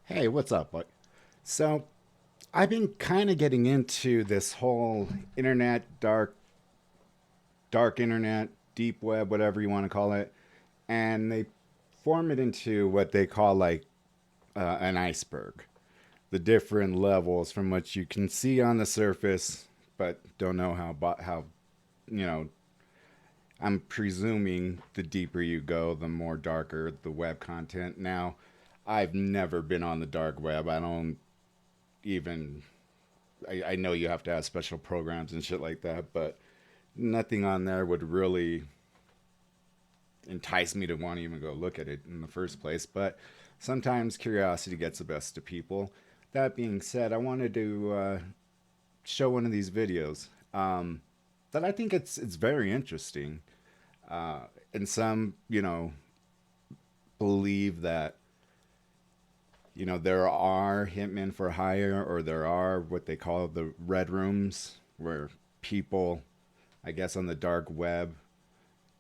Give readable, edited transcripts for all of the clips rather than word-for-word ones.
Hey, what's up, bud? So, I've been kind of getting into this whole internet, dark internet, deep web, whatever you want to call it, and they form it into what they call like an iceberg. The different levels from what you can see on the surface, but don't know how you know. I'm presuming the deeper you go, the more darker the web content. Now, I've never been on the dark web. I don't even I know you have to have special programs and shit like that, but nothing on there would really entice me to want to even go look at it in the first place. But sometimes curiosity gets the best of people. That being said, I wanted to show one of these videos that I think it's very interesting. And some, believe that there are hitmen for hire, or there are what they call the red rooms, where people, I guess, on the dark web,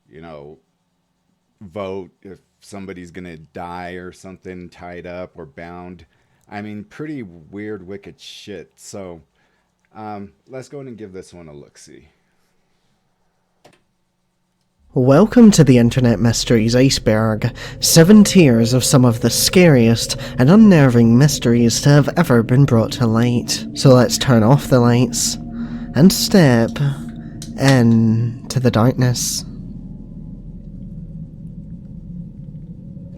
you know, vote if somebody's gonna die or something, tied up or bound. I mean, pretty weird, wicked shit. So, let's go ahead and give this one a look-see. Welcome to the Internet Mysteries Iceberg, 7 tiers of some of the scariest and unnerving mysteries to have ever been brought to light. So let's turn off the lights and step into the darkness.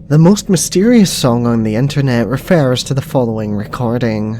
The most mysterious song on the internet refers to the following recording.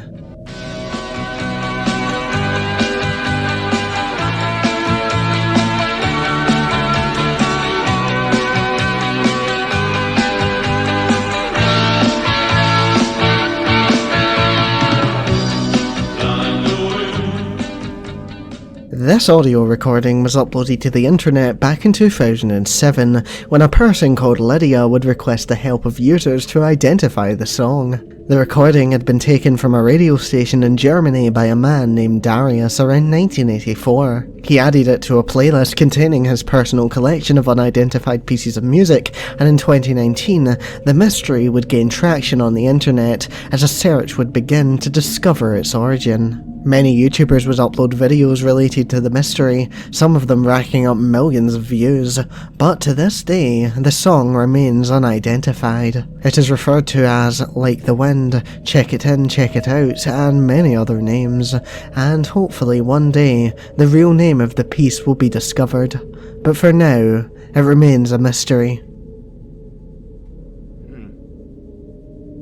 This audio recording was uploaded to the internet back in 2007, when a person called Lydia would request the help of users to identify the song. The recording had been taken from a radio station in Germany by a man named Darius around 1984. He added it to a playlist containing his personal collection of unidentified pieces of music, and in 2019, the mystery would gain traction on the internet as a search would begin to discover its origin. Many YouTubers would upload videos related to the mystery, some of them racking up millions of views, but to this day, the song remains unidentified. It is referred to as Like the Wind, Check It In, Check It Out, and many other names, and hopefully one day, the real name of the piece will be discovered. But for now, it remains a mystery.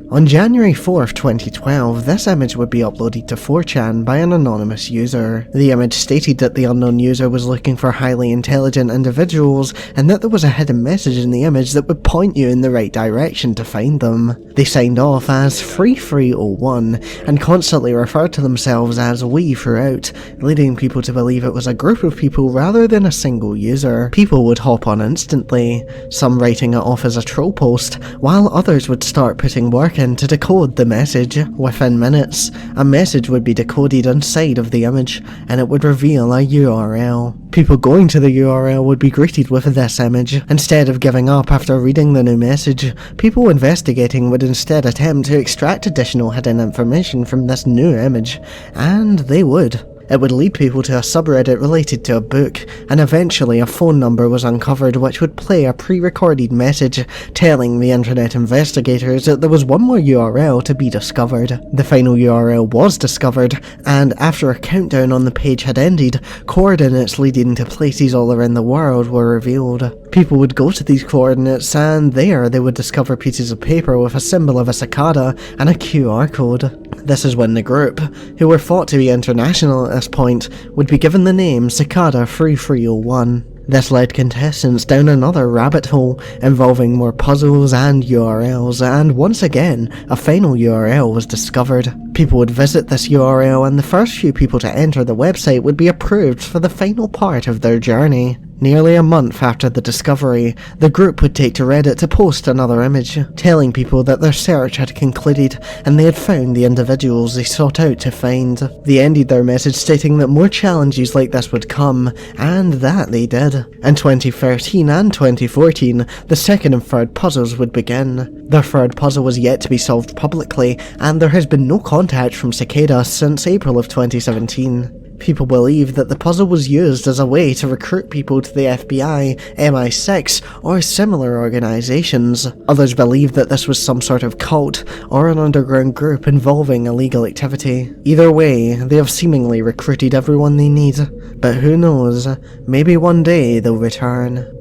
On January 4th, 2012, this image would be uploaded to 4chan by an anonymous user. The image stated that the unknown user was looking for highly intelligent individuals, and that there was a hidden message in the image that would point you in the right direction to find them. They signed off as Free301, and constantly referred to themselves as we throughout, leading people to believe it was a group of people rather than a single user. People would hop on instantly, some writing it off as a troll post, while others would start putting work in to decode the message. Within minutes, a message would be decoded inside of the image, and it would reveal a URL. People going to the URL would be greeted with this image. Instead of giving up after reading the new message, people investigating would instead attempt to extract additional hidden information from this new image, and they would. It would lead people to a subreddit related to a book, and eventually a phone number was uncovered which would play a pre-recorded message telling the internet investigators that there was one more URL to be discovered. The final URL was discovered, and after a countdown on the page had ended, coordinates leading to places all around the world were revealed. People would go to these coordinates, and there they would discover pieces of paper with a symbol of a cicada and a QR code. This is when the group, who were thought to be international at this point, would be given the name Cicada 3301. This led contestants down another rabbit hole, involving more puzzles and URLs, and once again, a final URL was discovered. People would visit this URL, and the first few people to enter the website would be approved for the final part of their journey. Nearly a month after the discovery, the group would take to Reddit to post another image, telling people that their search had concluded and they had found the individuals they sought out to find. They ended their message stating that more challenges like this would come, and that they did. In 2013 and 2014, the second and third puzzles would begin. The third puzzle was yet to be solved publicly, and there has been no contact from Cicada since April of 2017. People believe that the puzzle was used as a way to recruit people to the FBI, MI6, or similar organisations. Others believe that this was some sort of cult, or an underground group involving illegal activity. Either way, they have seemingly recruited everyone they need, but who knows, maybe one day they'll return.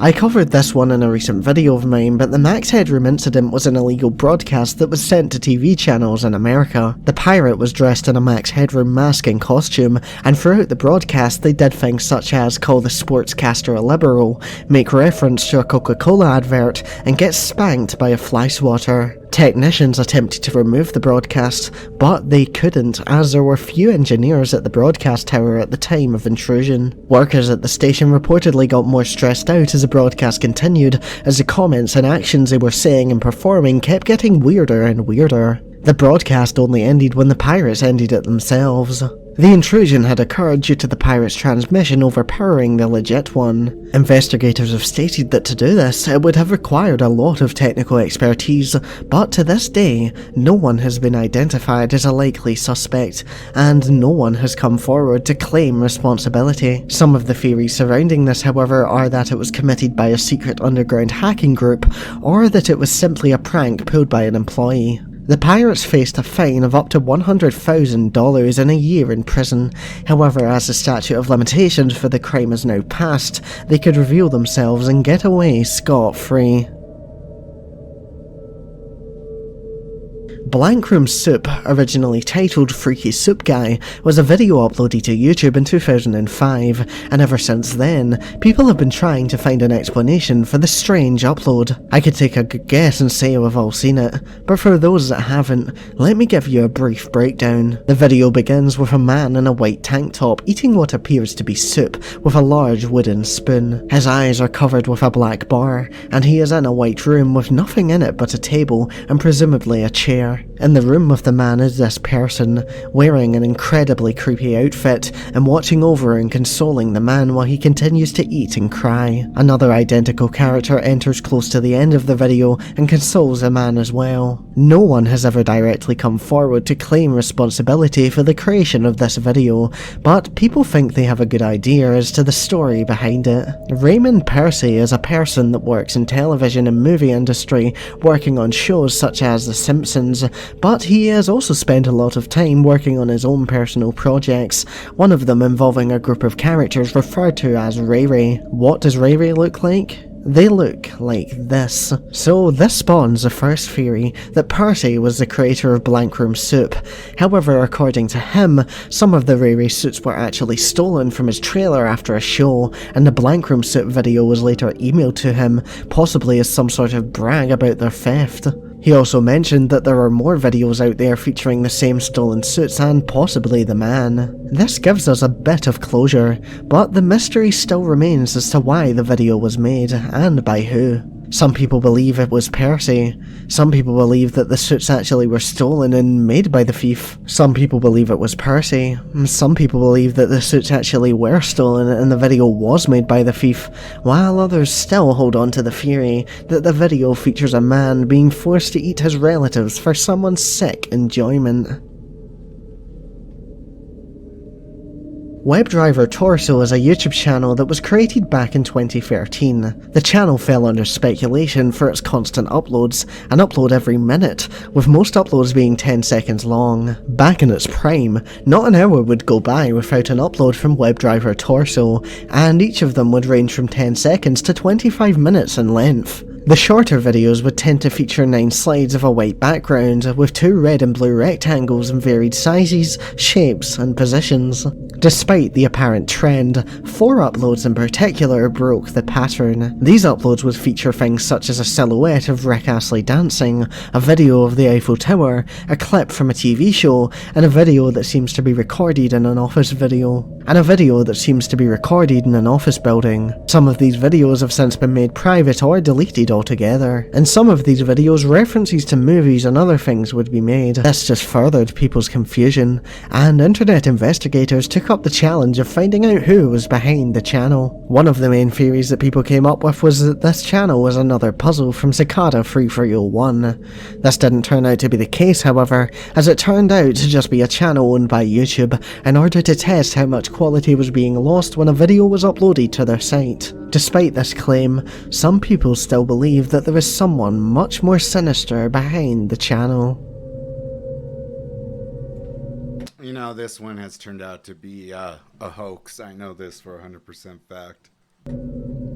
I covered this one in a recent video of mine, but the Max Headroom incident was an illegal broadcast that was sent to TV channels in America. The pirate was dressed in a Max Headroom mask and costume, and throughout the broadcast they did things such as call the sportscaster a liberal, make reference to a Coca-Cola advert, and get spanked by a fly swatter. Technicians attempted to remove the broadcast, but they couldn't, as there were few engineers at the broadcast tower at the time of intrusion. Workers at the station reportedly got more stressed out as the broadcast continued, as the comments and actions they were saying and performing kept getting weirder and weirder. The broadcast only ended when the pirates ended it themselves. The intrusion had occurred due to the pirates' transmission overpowering the legit one. Investigators have stated that to do this, it would have required a lot of technical expertise, but to this day, no one has been identified as a likely suspect, and no one has come forward to claim responsibility. Some of the theories surrounding this, however, are that it was committed by a secret underground hacking group, or that it was simply a prank pulled by an employee. The pirates faced a fine of up to $100,000 and a year in prison. However, as the statute of limitations for the crime is now passed, they could reveal themselves and get away scot-free. Blank Room Soup, originally titled Freaky Soup Guy, was a video uploaded to YouTube in 2005, and ever since then, people have been trying to find an explanation for the strange upload. I could take a good guess and say we've all seen it, but for those that haven't, let me give you a brief breakdown. The video begins with a man in a white tank top eating what appears to be soup with a large wooden spoon. His eyes are covered with a black bar, and he is in a white room with nothing in it but a table and presumably a chair. In the room with the man is this person, wearing an incredibly creepy outfit and watching over and consoling the man while he continues to eat and cry. Another identical character enters close to the end of the video and consoles the man as well. No one has ever directly come forward to claim responsibility for the creation of this video, but people think they have a good idea as to the story behind it. Raymond Percy is a person that works in television and movie industry, working on shows such as The Simpsons, but he has also spent a lot of time working on his own personal projects, one of them involving a group of characters referred to as Ray Ray. What does Ray Ray look like? They look like this. So this spawns the first theory that Percy was the creator of Blank Room Soup. However, according to him, some of the Ray Ray suits were actually stolen from his trailer after a show, and the Blank Room Soup video was later emailed to him, possibly as some sort of brag about their theft. He also mentioned that there are more videos out there featuring the same stolen suits and possibly the man. This gives us a bit of closure, but the mystery still remains as to why the video was made, and by who. Some people believe it was Percy. Some people believe that the suits actually were stolen and made by the thief. Some people believe it was Percy. Some people believe that the suits actually were stolen and the video was made by the thief, while others still hold on to the theory that the video features a man being forced to eat his relatives for someone's sick enjoyment. Webdriver Torso is a YouTube channel that was created back in 2013. The channel fell under speculation for its constant uploads, an upload every minute, with most uploads being 10 seconds long. Back in its prime, not an hour would go by without an upload from Webdriver Torso, and each of them would range from 10 seconds to 25 minutes in length. The shorter videos would tend to feature 9 slides of a white background, with 2 red and blue rectangles in varied sizes, shapes, and positions. Despite the apparent trend, 4 uploads in particular broke the pattern. These uploads would feature things such as a silhouette of Rick Astley dancing, a video of the Eiffel Tower, a clip from a TV show, and a video that seems to be recorded in an office building. Some of these videos have since been made private or deleted altogether. In some of these videos, references to movies and other things would be made. This just furthered people's confusion, and internet investigators took up the challenge of finding out who was behind the channel. One of the main theories that people came up with was that this channel was another puzzle from Cicada 3301. This didn't turn out to be the case, however, as it turned out to just be a channel owned by YouTube in order to test how much quality was being lost when a video was uploaded to their site. Despite this claim, some people still believe that there is someone much more sinister behind the channel. You know, this one has turned out to be a hoax. I know this for 100% fact.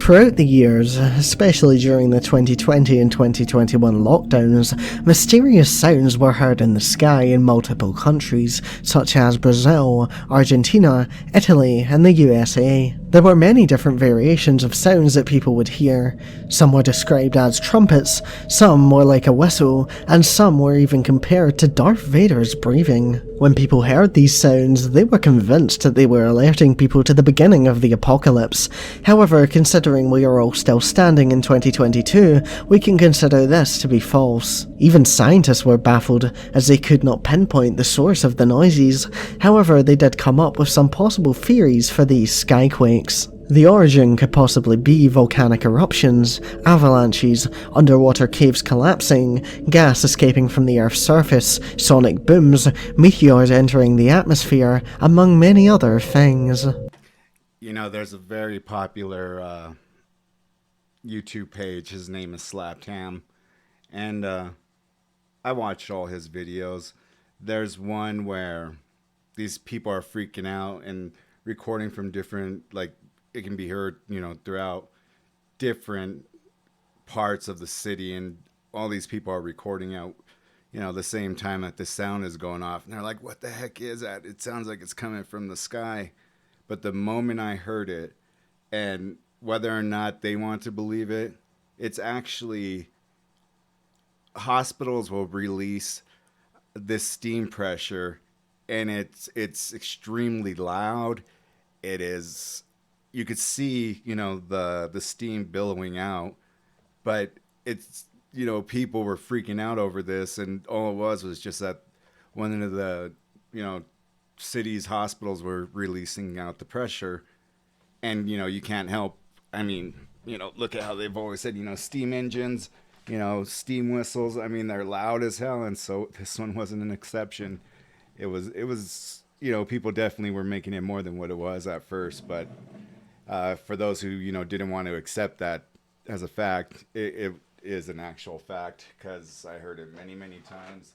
Throughout the years, especially during the 2020 and 2021 lockdowns, mysterious sounds were heard in the sky in multiple countries, such as Brazil, Argentina, Italy, and the USA. There were many different variations of sounds that people would hear. Some were described as trumpets, some more like a whistle, and some were even compared to Darth Vader's breathing. When people heard these sounds, they were convinced that they were alerting people to the beginning of the apocalypse. However, considering we are all still standing in 2022, we can consider this to be false. Even scientists were baffled, as they could not pinpoint the source of the noises. However, they did come up with some possible theories for these skyquakes. The origin could possibly be volcanic eruptions, avalanches, underwater caves collapsing, gas escaping from the Earth's surface, sonic booms, meteors entering the atmosphere, among many other things. You know, there's a very popular YouTube page. His name is Slapped Ham. And I watched all his videos. There's one where these people are freaking out and recording from different, like, it can be heard, you know, throughout different parts of the city, and all these people are recording out, you know, the same time that the sound is going off, and they're like, what the heck is that? It sounds like it's coming from the sky. But the moment I heard it, and whether or not they want to believe it, it's actually, hospitals will release this steam pressure, and it's extremely loud. It is, you could see, you know, the steam billowing out, but it's, you know, people were freaking out over this, and all it was just that one of the, you know, city's hospitals were releasing out the pressure. And, you know, you can't help, I mean, you know, look at how they've always said, you know, steam engines, you know, steam whistles, I mean, they're loud as hell, and so this one wasn't an exception. It was, you know, people definitely were making it more than what it was at first, but for those who, you know, didn't want to accept that as a fact, it is an actual fact, because I heard it many, many times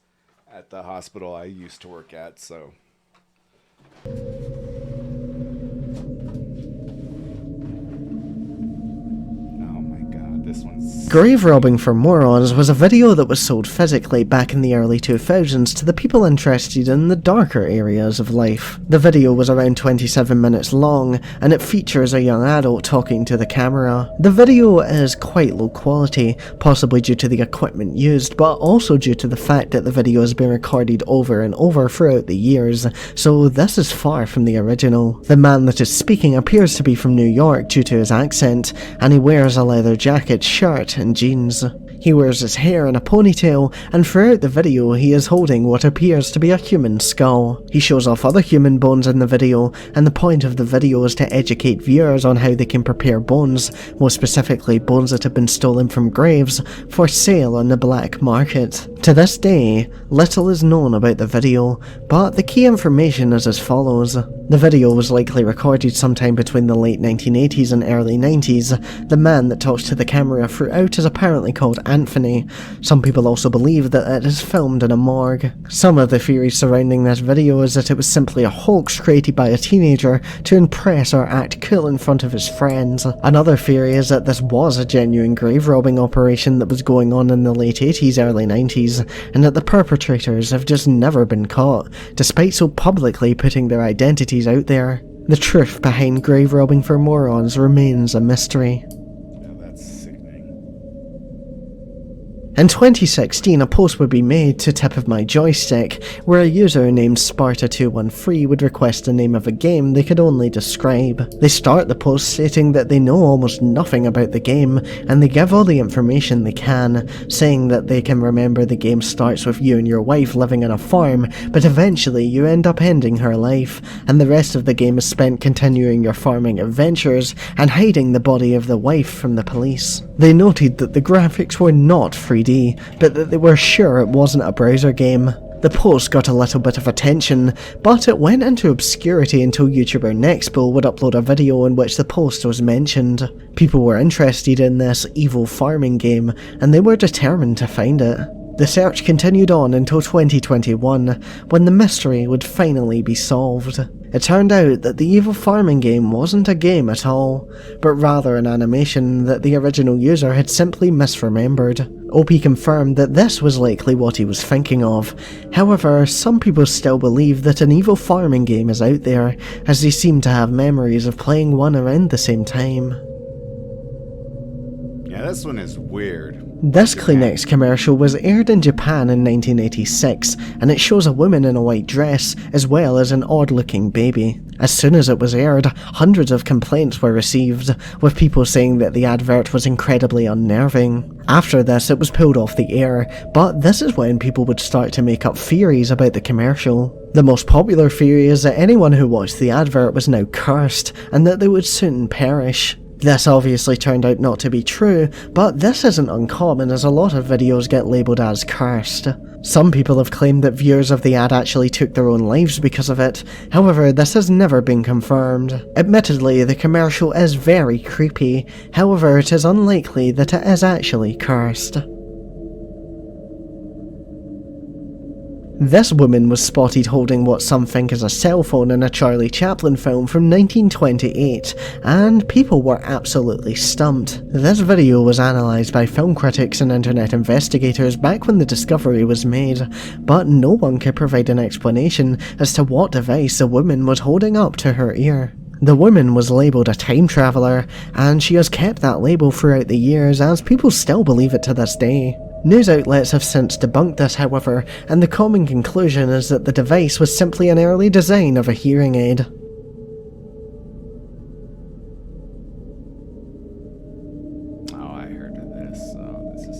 at the hospital I used to work at, so. This one's... Grave robbing for morons was a video that was sold physically back in the early 2000s to the people interested in the darker areas of life. The video was around 27 minutes long, and it features a young adult talking to the camera. The video is quite low quality, possibly due to the equipment used, but also due to the fact that the video has been recorded over and over throughout the years, so this is far from the original. The man that is speaking appears to be from New York due to his accent, and he wears a leather jacket, shirt and jeans. He wears his hair in a ponytail, and throughout the video he is holding what appears to be a human skull. He shows off other human bones in the video, and the point of the video is to educate viewers on how they can prepare bones, more specifically bones that have been stolen from graves, for sale on the black market. To this day, little is known about the video, but the key information is as follows. The video was likely recorded sometime between the late 1980s and early 90s. The man that talks to the camera throughout is apparently called Anthony. Some people also believe that it is filmed in a morgue. Some of the theories surrounding this video is that it was simply a hoax created by a teenager to impress or act cool in front of his friends. Another theory is that this was a genuine grave robbing operation that was going on in the late 80s, early 90s, and that the perpetrators have just never been caught, despite so publicly putting their identities entities out there. The truth behind grave robbing for morons remains a mystery. Yeah, that's sickening. In 2016, a post would be made to Tip of My Joystick, where a user named Sparta213 would request the name of a game they could only describe. They start the post stating that they know almost nothing about the game, and they give all the information they can, saying that they can remember the game starts with you and your wife living on a farm, but eventually you end up ending her life, and the rest of the game is spent continuing your farming adventures and hiding the body of the wife from the police. They noted that the graphics were not 3D, but that they were sure it wasn't a browser game. The post got a little bit of attention, but it went into obscurity until YouTuber Nextbull would upload a video in which the post was mentioned. People were interested in this evil farming game, and they were determined to find it. The search continued on until 2021, when the mystery would finally be solved. It turned out that the evil farming game wasn't a game at all, but rather an animation that the original user had simply misremembered. OP confirmed that this was likely what he was thinking of. However, some people still believe that an evil farming game is out there, as they seem to have memories of playing one around the same time. Yeah, this one is weird. This Kleenex commercial was aired in Japan in 1986, and it shows a woman in a white dress, as well as an odd-looking baby. As soon as it was aired, hundreds of complaints were received, with people saying that the advert was incredibly unnerving. After this, it was pulled off the air, but this is when people would start to make up theories about the commercial. The most popular theory is that anyone who watched the advert was now cursed, and that they would soon perish. This obviously turned out not to be true, but this isn't uncommon as a lot of videos get labelled as cursed. Some people have claimed that viewers of the ad actually took their own lives because of it, however this has never been confirmed. Admittedly, the commercial is very creepy, however it is unlikely that it is actually cursed. This woman was spotted holding what some think is a cell phone in a Charlie Chaplin film from 1928, and people were absolutely stumped. This video was analysed by film critics and internet investigators back when the discovery was made, but no one could provide an explanation as to what device the woman was holding up to her ear. The woman was labelled a time traveller, and she has kept that label throughout the years as people still believe it to this day. News outlets have since debunked this, however, and the common conclusion is that the device was simply an early design of a hearing aid.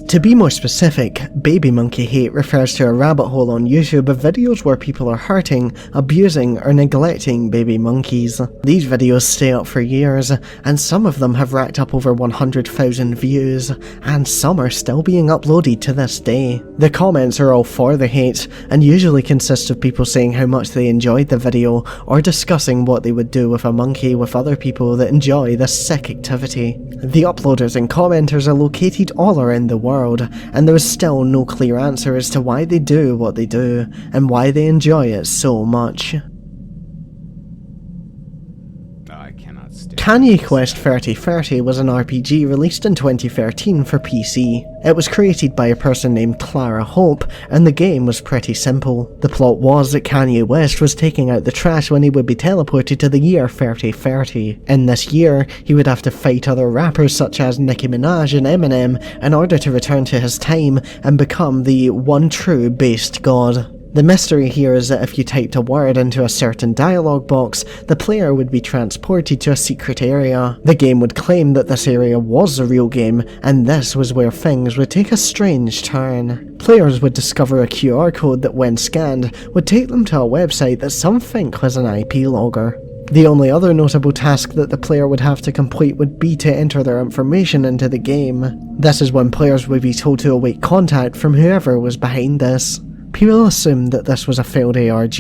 To be more specific, baby monkey hate refers to a rabbit hole on YouTube of videos where people are hurting, abusing, or neglecting baby monkeys. These videos stay up for years, and some of them have racked up over 100,000 views, and some are still being uploaded to this day. The comments are all for the hate, and usually consist of people saying how much they enjoyed the video, or discussing what they would do with a monkey with other people that enjoy this sick activity. The uploaders and commenters are located all around the world, and there is still no clear answer as to why they do what they do, and why they enjoy it so much. Kanye Quest 3030 was an RPG released in 2013 for PC. It was created by a person named Clara Hope, and the game was pretty simple. The plot was that Kanye West was taking out the trash when he would be teleported to the year 3030. In this year, he would have to fight other rappers such as Nicki Minaj and Eminem in order to return to his time and become the one true based god. The mystery here is that if you typed a word into a certain dialogue box, the player would be transported to a secret area. The game would claim that this area was the real game, and this was where things would take a strange turn. Players would discover a QR code that, when scanned, would take them to a website that some think was an IP logger. The only other notable task that the player would have to complete would be to enter their information into the game. This is when players would be told to await contact from whoever was behind this. People assumed that this was a failed ARG,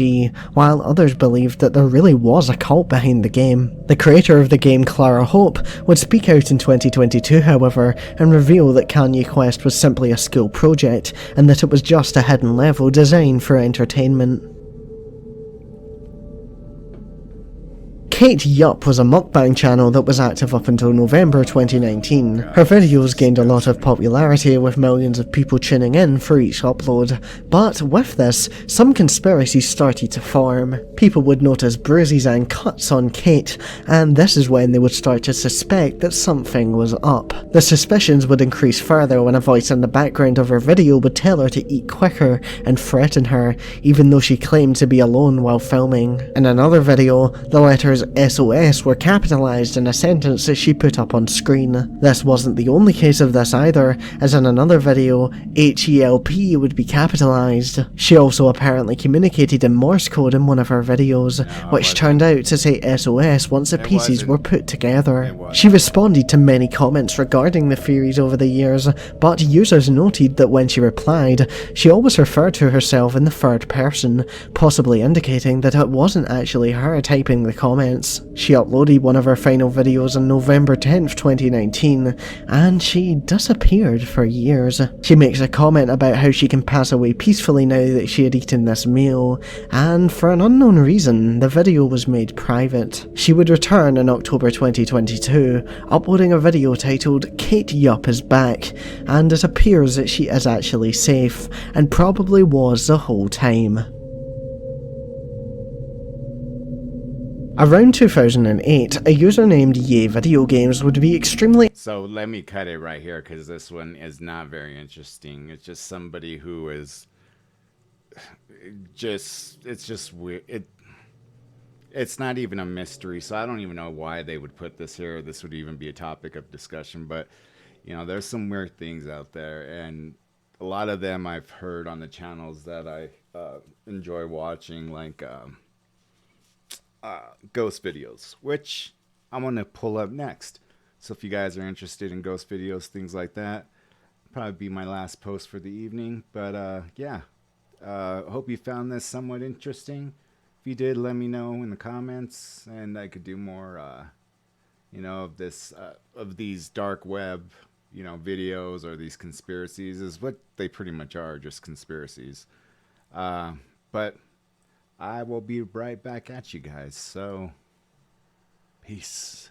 while others believed that there really was a cult behind the game. The creator of the game, Clara Hope, would speak out in 2022, however, and reveal that Kanye Quest was simply a school project, and that it was just a hidden level designed for entertainment. Kate Yup was a mukbang channel that was active up until November 2019. Her videos gained a lot of popularity with millions of people tuning in for each upload, but with this, some conspiracies started to form. People would notice bruises and cuts on Kate, and this is when they would start to suspect that something was up. The suspicions would increase further when a voice in the background of her video would tell her to eat quicker and threaten her, even though she claimed to be alone while filming. In another video, the letters SOS were capitalized in a sentence that she put up on screen. This wasn't the only case of this either, as in another video, HELP would be capitalized. She also apparently communicated in Morse code in one of her videos, which turned out to say SOS once the pieces were put together. She responded to many comments regarding the theories over the years, but users noted that when she replied, she always referred to herself in the third person, possibly indicating that it wasn't actually her typing the comments. She uploaded one of her final videos on November 10th, 2019, and she disappeared for years. She makes a comment about how she can pass away peacefully now that she had eaten this meal, and for an unknown reason, the video was made private. She would return in October 2022, uploading a video titled "Kate Yup is back," and it appears that she is actually safe, and probably was the whole time. Around 2008, a user named Yay Video Games would be extremely— So let me cut it right here because this one is not very interesting. It's just somebody who is it's just weird. It's not even a mystery, so I don't even know why they would put this here. This would even be a topic of discussion, but you know, there's some weird things out there, and a lot of them I've heard on the channels that I enjoy watching, like ghost videos, which I'm gonna pull up next. So if you guys are interested in ghost videos, things like that, probably be my last post for the evening. But yeah, hope you found this somewhat interesting. If you did, let me know in the comments, and I could do more you know, of this of these dark web, you know, videos, or these conspiracies. Is what they pretty much are, just conspiracies. But I will be right back at you guys. So, peace.